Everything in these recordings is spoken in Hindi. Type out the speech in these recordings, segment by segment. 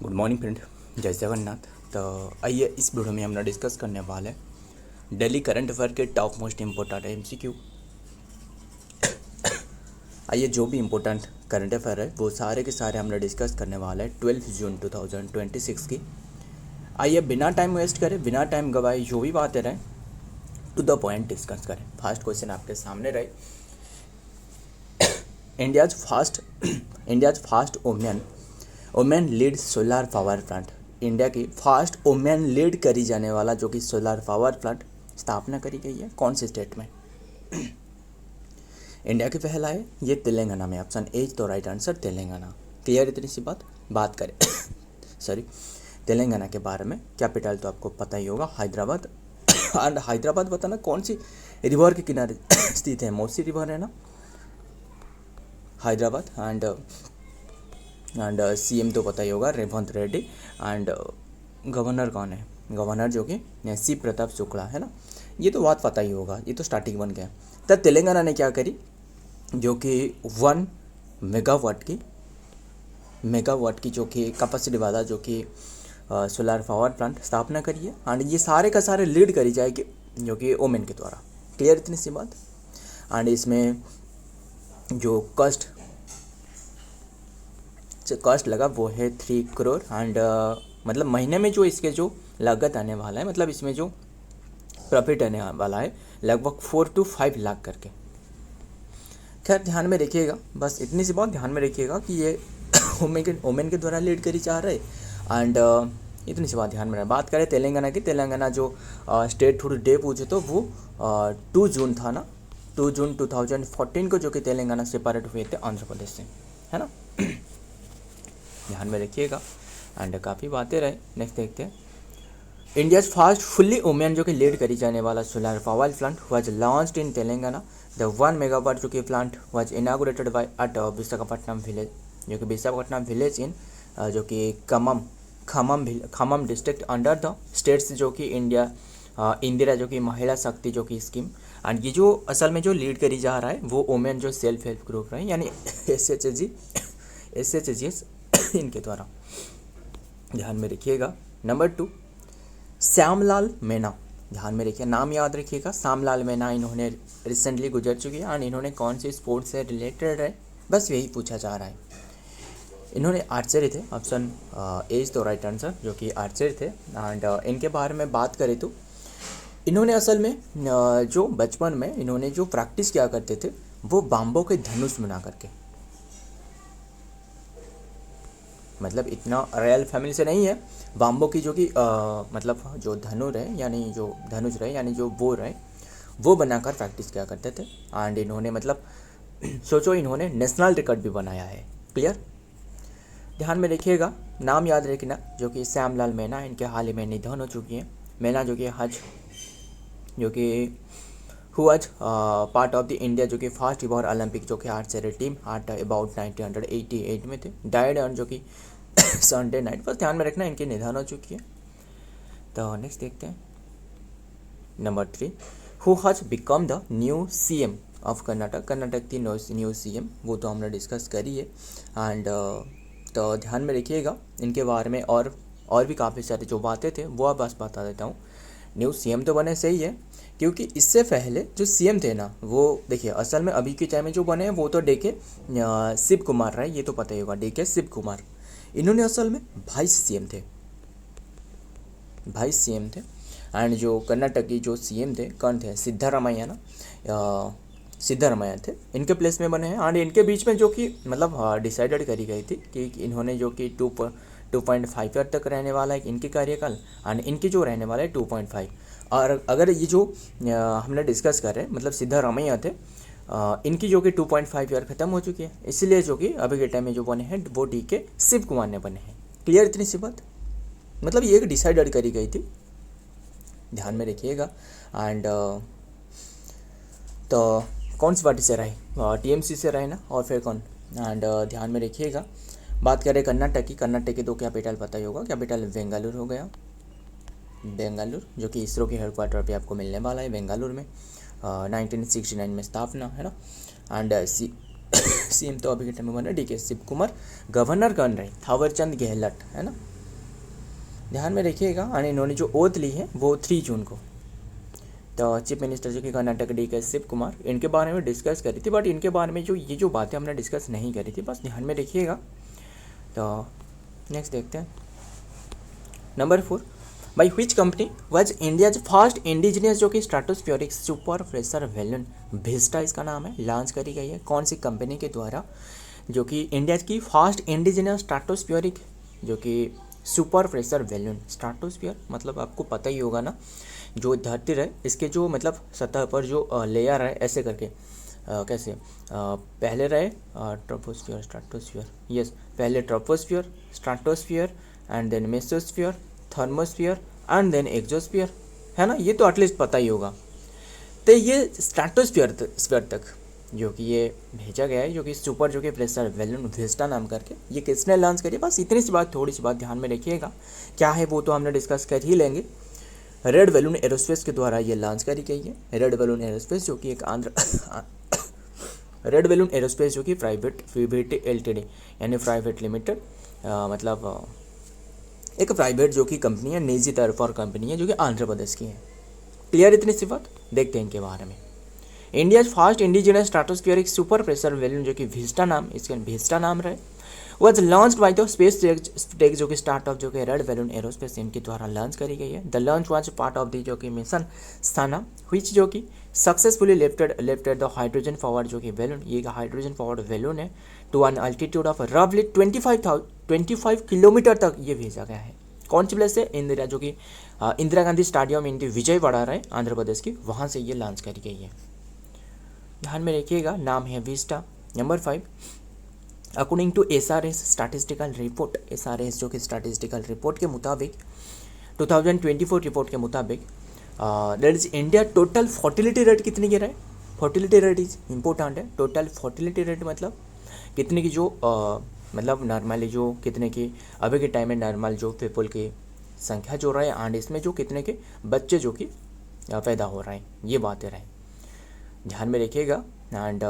गुड मॉर्निंग फ्रेंड, जय जगन्नाथ। तो आइए इस वीडियो में हम लोग डिस्कस करने वाले हैं डेली करंट अफेयर के टॉप मोस्ट इम्पोर्टेंट एमसीक्यू। आइए जो भी इम्पोर्टेंट करंट अफेयर है वो सारे के सारे हम लोग डिस्कस करने वाले हैं 12 जून 2026 की। आइए बिना टाइम वेस्ट करें, बिना टाइम गवाए जो भी बातें रहें टू द पॉइंट डिस्कस करें। फर्स्ट क्वेश्चन आपके सामने रहे, India's fast women lead solar power plant. India की फास्ट वुमेन लीड करी जाने वाला जो कि सोलर पावर प्लांट स्थापना करी गई है कौन से स्टेट में? इंडिया की पहला है ये तेलंगाना में। ऑप्शन ए तो राइट आंसर तेलंगाना। क्लियर इतनी सी बात करें सॉरी तेलंगाना के बारे में। कैपिटल तो आपको पता ही होगा हैदराबाद। एंड हैदराबाद बताना कौन सी रिवर के किनारे स्थित है? मोसी रिवर है ना हैदराबाद। एंड सीएम तो पता ही होगा रेवंत रेड्डी। एंड गवर्नर कौन है? गवर्नर जो कि सी प्रताप शुक्ला है ना। ये तो बात पता ही होगा, ये तो स्टार्टिंग बन गया। तब तेलंगाना ने क्या करी जो कि 1 मेगावाट की जो कि कैपेसिटी वाला जो कि सोलर पावर प्लांट स्थापना करी है। एंड ये सारे का सारे लीड करी जाएगी जो कि वोमेन के द्वारा। क्लियर इतनी सी बात। एंड इसमें जो कॉस्ट लगा वो है 3 करोड़। एंड मतलब महीने में जो इसके जो लागत आने वाला है, मतलब इसमें जो प्रॉफिट आने वाला है लगभग 4 to 5 लाख करके। खैर ध्यान में रखिएगा, बस इतनी सी बात ध्यान में रखिएगा कि ये वोमेन के द्वारा लीड करी जा रहा है। एंड इतनी सी बात ध्यान में बात करें तेलंगाना की। तेलंगाना जो स्टेट हुड डे पूछे तो वो 2 जून था ना, 2 जून 2014 को, जो कि तेलंगाना सेपरेट हुए थे आंध्र प्रदेश से, है ना। ध्यान में रखिएगा। एंड काफ़ी बातें रहे। नेक्स्ट देखते हैं, इंडियाज फर्स्ट फुल्ली वुमेन जो कि लीड करी जाने वाला solar power plant was launched in Telangana. The 1 megawatt जो कि plant was inaugurated by at Visakhapatnam village, जो कि विशाखापट्टनम विलेज इन जो कि Khammam district under the states जो कि इंदिरा जो कि महिला शक्ति जो कि स्कीम। एंड ये जो असल में जो लीड करी जा रहा है वो वुमेन जो सेल्फ हेल्प ग्रुप है, यानी SHGs इनके द्वारा। ध्यान में रखिएगा। नंबर 2, श्यामलाल मीणा। ध्यान में रखिए, नाम याद रखिएगा, श्यामलाल मीणा। इन्होंने रिसेंटली गुजर चुकी है। एंड इन्होंने कौन से स्पोर्ट्स से रिलेटेड है, बस यही पूछा जा रहा है। इन्होंने आर्चरी थे। ऑप्शन ए तो राइट आंसर, जो कि आर्चरी थे। एंड इनके बारे में बात करें तो इन्होंने असल में जो बचपन में इन्होंने जो प्रैक्टिस किया करते थे वो बाम्बो के धनुष बना करके, मतलब इतना रॉयल फैमिली से नहीं है। बाम्बो की जो कि मतलब जो धनुष है, यानी जो धनुष रहे, यानी जो बोर है, वो बनाकर प्रैक्टिस किया करते थे। एंड इन्होंने मतलब सोचो इन्होंने नेशनल रिकॉर्ड भी बनाया है। क्लियर, ध्यान में रखिएगा, नाम याद रखना, जो कि श्यामलाल मीणा। इनके हाल ही में निधन हो चुकी है। मीणा जो कि who was part of the India जो कि फर्स्ट इवर ओलंपिक जो कि आर्चरी टीम एट अबाउट 1988 में थे। डायड ऑन जो कि संडे नाइट। बस ध्यान में रखना इनकी निधन हो चुकी है। तो नेक्स्ट देखते हैं, number 3, who has become the new CM of Karnataka. Karnataka की न्यू सीएम, वो तो हमने डिस्कस करी है। एंड तो ध्यान में रखिएगा इनके बारे में, और भी काफ़ी सारी जो बातें थे वो बस बता देता हूँ। न्यू सीएम तो बने सही है, क्योंकि इससे पहले जो सीएम थे ना, वो देखिए असल में अभी के टाइम में जो बने हैं वो तो DK शिव कुमार रहे, ये तो पता ही होगा, DK शिव कुमार। इन्होंने असल में वाइस सीएम थे। एंड जो कर्नाटक की जो सीएम थे कौन थे? सिद्धारमैया ना, सिद्धारमैया थे, इनके प्लेस में बने हैं। एंड इनके बीच में जो कि मतलब डिसाइडेड करी गई थी कि इन्होंने जो कि 2.5 ईयर तक रहने वाला है इनके कार्यकाल, एंड इनकी जो रहने वाला है 2.5। और अगर ये जो हमने डिस्कस कर रहे हैं, मतलब सिद्धारमैया थे, इनकी जो कि 2.5 ईयर खत्म हो चुकी है, इसलिए जो कि अभी के टाइम में जो बने हैं वो DK शिव कुमार ने बने हैं। क्लियर इतनी सी बात, मतलब ये एक डिसाइडेड करी गई थी, ध्यान में रखिएगा। एंड तो कौन सी पार्टी से रहे? TMC से रहे ना, और फिर कौन? एंड ध्यान में रखिएगा, बात करें कर्नाटक की तो कैपिटल पता ही होगा, कैपिटल बेंगलुरु हो गया। बेंगलुरु जो कि इसरो के हेडक्वार्टर पे आपको मिलने वाला है बेंगलुरु में। 1969 में स्थापना है ना। एंड सीएम तो अभी के टाइम में बना DK शिव कुमार। गवर्नर कौन रहे? थावरचंद गहलोत, है ना। ध्यान में रखिएगा। और इन्होंने जो ओथ ली है वो 3 जून को। तो चीफ मिनिस्टर जो कि कर्नाटक DK शिव कुमार, इनके बारे में डिस्कस करी थी, बट इनके बारे में जो ये जो बातें हमने डिस्कस नहीं करी थी, बस ध्यान में रखिएगा। तो नेक्स्ट देखते हैं number 4, by which company was India's first indigenous जो कि stratospheric super pressure balloon, Vista इसका नाम है, लॉन्च करी गई है। कौन सी कंपनी के द्वारा जो कि इंडिया की फर्स्ट इंडिजिनियस स्ट्रेटोस्फेरिक जो कि सुपर प्रेशर बैलून। स्ट्रेटोस्फीयर मतलब आपको पता ही होगा ना, जो धरती रहे इसके जो मतलब सतह पर जो लेयर है ऐसे करके कैसे पहले रहे ट्रोपोस्फीयर स्ट्रेटोस्फीयर, यस, पहले troposphere stratosphere and then mesosphere thermosphere and then exosphere, है ना, ये तो एटलीस्ट पता ही होगा। तो ये स्ट्रेटोस्फीयर तक जो कि ये भेजा गया है, जो कि सुपर जो कि प्रेशर बैलून विस्टा नाम करके, ये किसने लॉन्च करी, बस इतनी सी बात, थोड़ी सी बात ध्यान में रखिएगा। क्या है वो तो हमने डिस्कस कर ही लेंगे। रेड बैलून एरोस्पेस के द्वारा ये लॉन्च करी गई है। रेड बैलून एरोस्पेस जो कि एक रेड बैलून एरोस्पेस जो कि प्राइवेट VVT LTD यानी प्राइवेट लिमिटेड, मतलब एक प्राइवेट जो कि कंपनी है, निजी तौर पर कंपनी है, जो कि आंध्र प्रदेश की है। क्लियर इतनी सी बात। देखते हैं इनके बारे में। India first indigenous stratospheric super pressure balloon जो कि विस्टा नाम, इसका विस्टा नाम रहे, was launch by the space tech जो कि स्टार्टअप जो कि रेड बैलून एरोस्पेस इनके द्वारा लॉन्च करी गई है। The launch was part of the जो कि मिशन स्थाना व्हिच जो कि successfully lifted the hydrogen forward जो कि बैलून, ये हाइड्रोजन फॉरवर्ड बैलून है, टू एन अल्टीट्यूड ऑफ रफली 25 किलोमीटर तक ये भेजा गया है। कौन सी प्लेस से, इंदिरा जो कि इंदिरा गांधी स्टेडियम इन विजयवाड़ा है आंध्र प्रदेश की, वहाँ से ये लॉन्च करी गई है। ध्यान में रखिएगा, नाम है Vista. Number 5, according to SRS statistical report, SRS जो कि स्टैटिस्टिकल रिपोर्ट के मुताबिक 2024 रिपोर्ट के मुताबिक that is India total fertility rate कितनी गिरा है। फर्टिलिटी रेट इज इम्पोर्टेंट है। टोटल फर्टिलिटी रेट मतलब कितने की जो मतलब नॉर्मली जो कितने की अभी के टाइम में नॉर्मल जो पीपल की संख्या जो रहा है, एंड इसमें जो कितने के बच्चे जो कि पैदा हो रहे हैं, ये बातें रहे, ध्यान में रखिएगा। एंड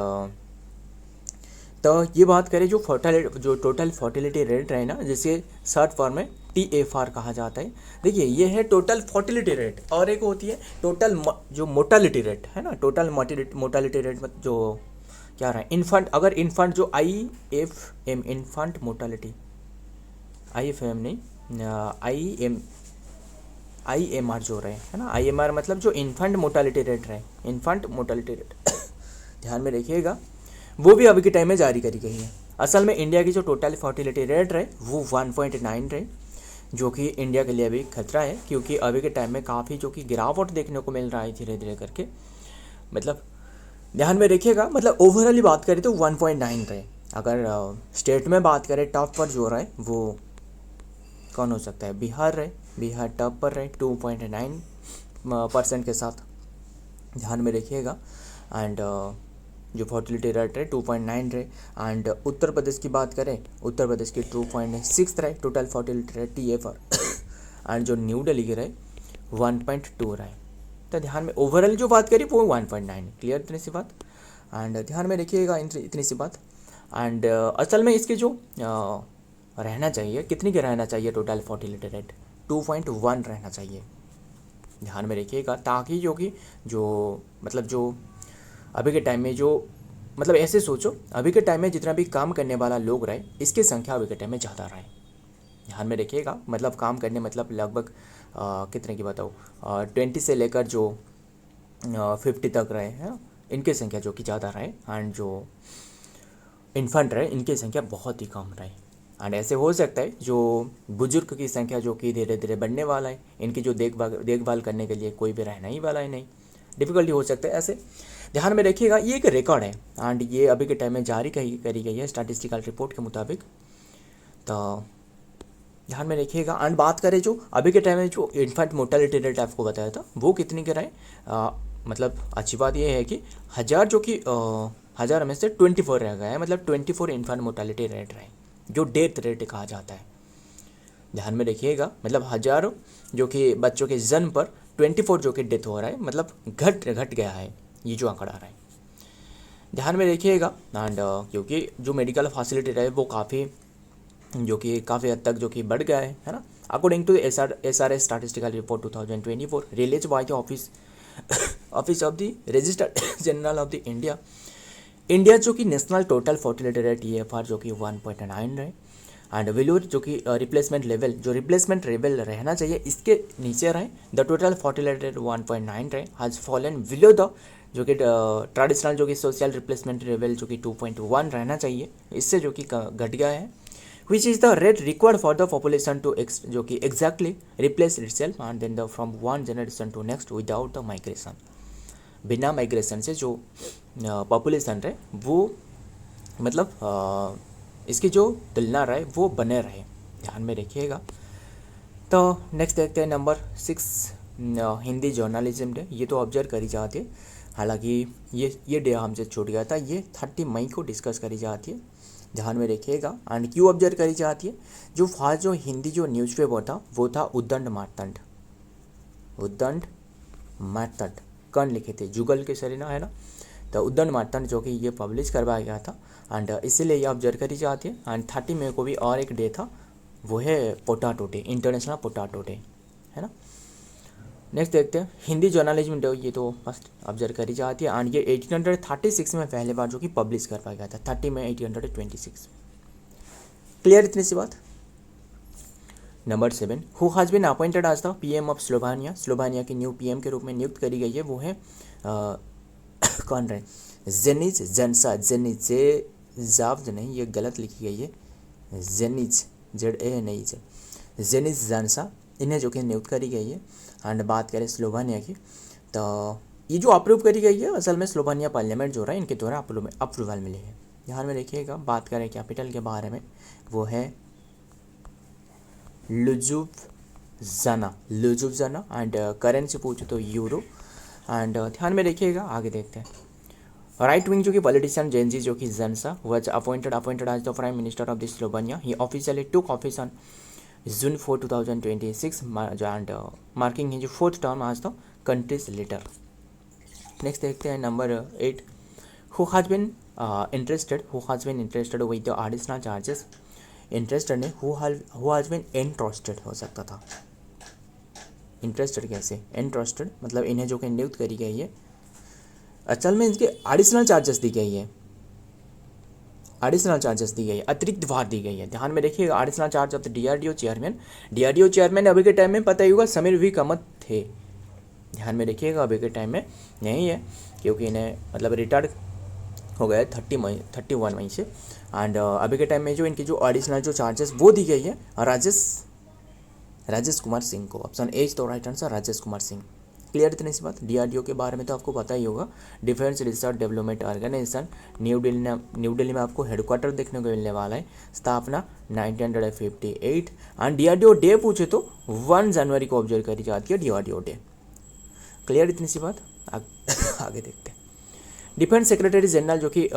तो ये बात करें जो टोटल फर्टिलिटी रेट रहे ना, जिसे शॉर्ट फॉर्म में TFR कहा जाता है। देखिए ये है टोटल फर्टिलिटी रेट, और एक होती है टोटल जो मोर्टालिटी रेट है ना, टोटल मोर्टालिटी रेट मतलब जो क्या रहा है इन्फंट, अगर इन्फंट जो IFM इन्फंट मोर्टालिटी, IFM नहीं IMR जो रहे है ना, IMR मतलब जो इन्फंट मोर्टालिटी रेट रहे, इन्फंट मोर्टालिटी रेट ध्यान में रखिएगा, वो भी अभी के टाइम में जारी करी गई है। असल में इंडिया की जो टोटल फर्टिलिटी रेट रहे वो 1.9 रहे, जो कि इंडिया के लिए अभी खतरा है, क्योंकि अभी के टाइम में काफ़ी जो कि गिरावट देखने को मिल रहा है धीरे धीरे करके। मतलब ध्यान में रखिएगा, मतलब ओवरऑल बात करें तो 1.9 रहे। अगर स्टेट में बात करें टॉप पर जो रहा है वो कौन हो सकता है, बिहार रहे, बिहार टॉप पर रहे 2.9% के साथ, ध्यान में रखिएगा। एंड जो फर्टिलिटी रेट है 2.9 रहे। एंड उत्तर प्रदेश की बात करें, उत्तर प्रदेश की 2.6 रहे total fertility rate TFR and जो न्यू दिल्ली की रहे 1.2 रहे। तो ध्यान में ओवरऑल जो बात करें वो 1.9, क्लियर इतनी सी बात। एंड ध्यान में रखिएगा इतनी सी बात। एंड असल में इसके जो रहना चाहिए, कितनी के रहना चाहिए टोटल फर्टिलिटी रेट 2.1 रहना चाहिए, ध्यान में रखिएगा, ताकि जो कि जो मतलब जो अभी के टाइम में जो मतलब ऐसे सोचो, अभी के टाइम में जितना भी काम करने वाला लोग रहे, इसकी संख्या अभी के टाइम में ज़्यादा रहे, ध्यान में रखिएगा। मतलब काम करने मतलब लगभग कितने की बताओ 20 से लेकर जो 50 तक रहे हैं, इनकी संख्या जो कि ज़्यादा रहे। एंड जो इन्फेंट रहे इनकी संख्या बहुत ही कम रहे। एंड ऐसे हो सकता है जो बुजुर्ग की संख्या जो कि धीरे धीरे बढ़ने वाला है, इनकी जो देखभाल करने के लिए कोई भी रहना ही वाला है नहीं, डिफ़िकल्टी हो सकता है ऐसे, ध्यान में रखिएगा। ये एक रिकॉर्ड है एंड ये अभी के टाइम में जारी करी गई है स्टैटिस्टिकल रिपोर्ट के मुताबिक, तो ध्यान में रखिएगा। एंड बात करें जो अभी के टाइम में जो इन्फेंट मोर्टालिटी रेट आपको बताया था वो कितनी के रहे, मतलब अच्छी बात ये है कि 1000 जो कि 1000 में से 24 रह गया है, मतलब 24 इन्फेंट मोर्टालिटी रेट रहे, जो डेथ रेट कहा जाता है, ध्यान में रखिएगा। मतलब 1000 जो कि बच्चों के जन्म पर 24 जो कि डेथ हो रहा है, मतलब घट गया है ये जो आंकड़ा आ रहा है, ध्यान में रखिएगा। एंड क्योंकि जो मेडिकल फैसिलिटी रहे वो काफ़ी जो कि काफ़ी हद तक जो कि बढ़ गया है ना। According to SRS statistical report 2024 release by the office of the registered general of the India जो कि national total fertility rate TFR जो कि 1.9 रहे एंड विलोर जो कि रिप्लेसमेंट लेवल रहना चाहिए इसके नीचे रहे। द टोटल फर्टिलिटी रेट 1.9 रहे हैज़ फॉलन बिलो द जो कि ट्रेडिशनल जो कि सोशल रिप्लेसमेंट लेवल जो कि 2.1 रहना चाहिए, इससे जो कि घट गया है। Which is the rate required for the population to जो कि exactly replace itself and then the from one generation to next without the migration, बिना माइग्रेशन से जो पॉपुलेशन रहे वो मतलब इसकी जो तुलना रहे वो बने रहे, ध्यान में रखिएगा। तो नेक्स्ट देखते हैं नंबर 6 हिंदी जर्नलिज्म डे। ये तो ऑब्जर्व करी जाती है, हालांकि ये डे हमसे छूट गया था, ये 30 मई को डिस्कस करी जाती है, ध्यान में रखिएगा। एंड क्यों ऑब्जर्व करी जाती है, जो फास्ट जो हिंदी जो न्यूज़पेपर था वो था उद्दंड मार्तंड कौन लिखे थे, जुगल के सरीना है ना, तो उद्दंड मार्तंड जो कि ये पब्लिश करवाया गया था एंड इसीलिए ये ऑब्जर्व करी जाती है। एंड 30 मई को भी और एक डे था, वो है potato day, international potato day, है ना। नेक्स्ट देखते हैं हिंदी जर्नलिज्म डे, ये तो फर्स्ट ऑब्जर्व करी जाती है एंड ये 1836 में पहले बार जो कि पब्लिश करवाया गया था, 30 मई 1826। क्लियर इतनी सी बात। Number 7 who has been appointed as the PM of Slovenia की न्यू PM के रूप में नियुक्त करी गई है, वो है कौन रहे, जेनिज जनसा, जाव्ज नहीं, ये गलत लिखी गई है, जेनिज जेनिज जानसा, इन्हें जो कि नियुक्त करी गई है। एंड बात करें स्लोवानिया की, तो ये जो अप्रूव करी गई है असल में स्लोवानिया पार्लियामेंट जो रहा है इनके द्वारा अप्रूवल मिली है, ध्यान में रखिएगा। बात करें कैपिटल के बारे में, वो है लुजुब्जाना एंड करेंसी पूछो तो यूरो एंड ध्यान में रखिएगा। आगे देखते हैं राइट विंग जो कि पॉलिटिशियन जेनजी जो कि Jansa was appointed as the prime minister of the Slovenia. He officially took office on June 4, 2026 and marking his 4th term as the country's leader. Next देखते हैं number 8 who has been interested with the additional charges. Interested ने who has been entrusted हो सकता था, इंटरेस्टेड कैसे, entrusted मतलब इन्हें जो कि नियुक्त करी गई है, असल में इनके एडिशनल चार्जेस दी गई है, अतिरिक्त भार दी गई है, ध्यान में रखिएगा। Additional charge of the DRDO chairman अभी के टाइम में पता ही होगा समीर V कामत थे, ध्यान में रखिएगा। अभी के टाइम में नहीं है क्योंकि इन्हें मतलब रिटायर्ड हो गए 31 मई से एंड अभी के टाइम में जो इनकी जो एडिशनल जो चार्जेस वो दी गई है राजेश कुमार सिंह को। ऑप्शन एज तो right answer Rajesh Kumar Singh. Clear इतनी सी बात। DRDO के बारे में तो आपको पता ही होगा, defence research development organisation, new Delhi में आपको हेडक्वार्टर देखने को मिलने वाला है, स्थापना 1958 एंड DRDO डे पूछे तो 1 जनवरी को ऑब्जर्व करी जाती है DRDO डे। क्लियर इतनी सी बात। आगे देखते हैं डिफेंस सेक्रेटरी जनरल जो कि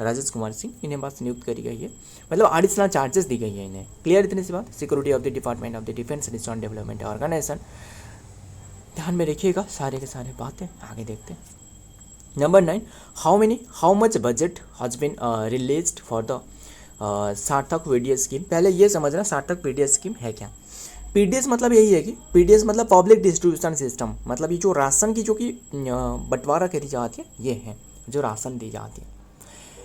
राजेश कुमार सिंह, इन्हें बात नियुक्त करी गई है, मतलब एडिशनल चार्जेस दी गई है इन्हें। क्लियर इतनी सी बात। Security of the department of the defence research development organisation, ध्यान में रखिएगा सारे के सारे बातें। आगे देखते हैं number 9 how much budget has been released for the Sarthak PDS scheme. पहले ये समझना सार्थक PDS स्कीम है क्या। PDS मतलब यही है कि PDS मतलब पब्लिक डिस्ट्रीब्यूशन सिस्टम, मतलब ये जो राशन की जो कि बंटवारा करी जाती है, ये है जो राशन दी जाती है।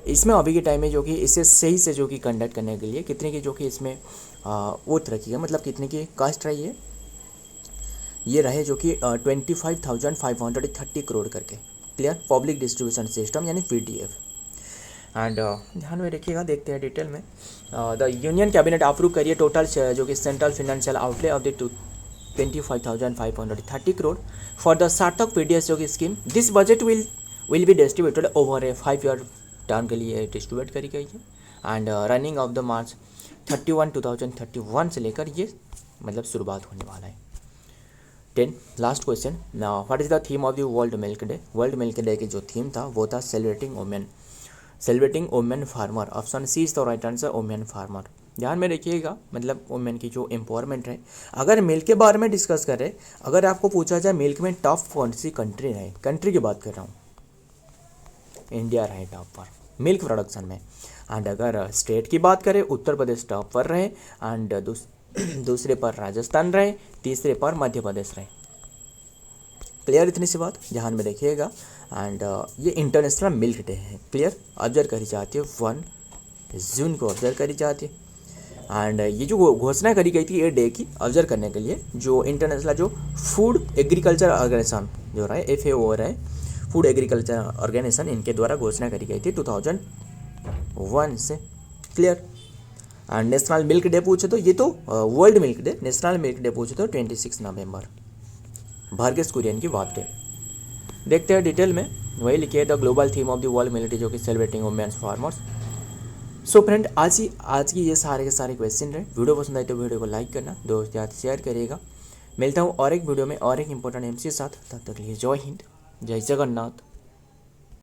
इसमें अभी के टाइम में जो कि इसे सही से जो कि कंडक्ट करने के लिए कितने की जो कि इसमें वोट रखी है, मतलब कितने की कास्ट रही है, ये रहे जो कि 25,530 करोड़ करके। क्लियर। पब्लिक डिस्ट्रीब्यूशन सिस्टम यानी PDF एंड ध्यान में रखिएगा। देखते हैं डिटेल में। द यूनियन कैबिनेट अप्रूव करिए टोटल जो कि central financial outlay of the 25,530 crore for the Sarthak PDS जो कि scheme. This budget will be distributed over A 5 year term के लिए डिस्ट्रीब्यूट करी गई है एंड रनिंग ऑफ द मार्च 31, 2031 से लेकर ये मतलब शुरुआत होने वाला है। 10 last question. What is the theme of the world milk day. World milk day की जो थीम था वो था celebrating women farmer. Option C is the right answer, women farmer. ध्यान में रखिएगा, मतलब वुमेन की जो एम्पावरमेंट है। अगर मिल्क के बारे में डिस्कस करें, अगर आपको पूछा जाए मिल्क में टॉप कौन सी कंट्री रहे, कंट्री की बात कर रहा हूँ, इंडिया रहे टॉप पर मिल्क प्रोडक्शन में। एंड अगर स्टेट की बात करें, उत्तर प्रदेश टॉप पर रहे एंड दूसरे पर राजस्थान रहे, तीसरे पर मध्य प्रदेश रहे। क्लियर इतनी सी बात ध्यान में रखिएगा। एंड ये इंटरनेशनल मिल्क डे है, क्लियर, ऑब्जर्व करी जाती है 1 जून को ऑब्जर्व करी जाती है। एंड ये जो घोषणा करी गई थी ये डे की ऑब्जर्व करने के लिए, जो इंटरनेशनल जो फूड एग्रीकल्चर ऑर्गेनाइजेशन जो रहा है FAO रहा है, फूड एग्रीकल्चर ऑर्गेनाइजेशन, इनके द्वारा घोषणा करी गई थी 2001 से। Clear. And national milk day पूछे तो ये तो world milk day, national milk day पूछे तो 26 नवंबर, भार्गेस कुरियन की बात डे। देखते हैं डिटेल में, वही लिखिए the global theme of the world milk day, जो कि celebrating women's farmers. So friend, आज की ये सारे के सारे क्वेश्चन रहे। वीडियो पसंद आए तो वीडियो को लाइक करना, दोस्त याद शेयर करिएगा। मिलता हूँ और एक वीडियो में और एक इंपॉर्टेंट MC के साथ। तब तक के लिए जय हिंद, जय जगन्नाथ।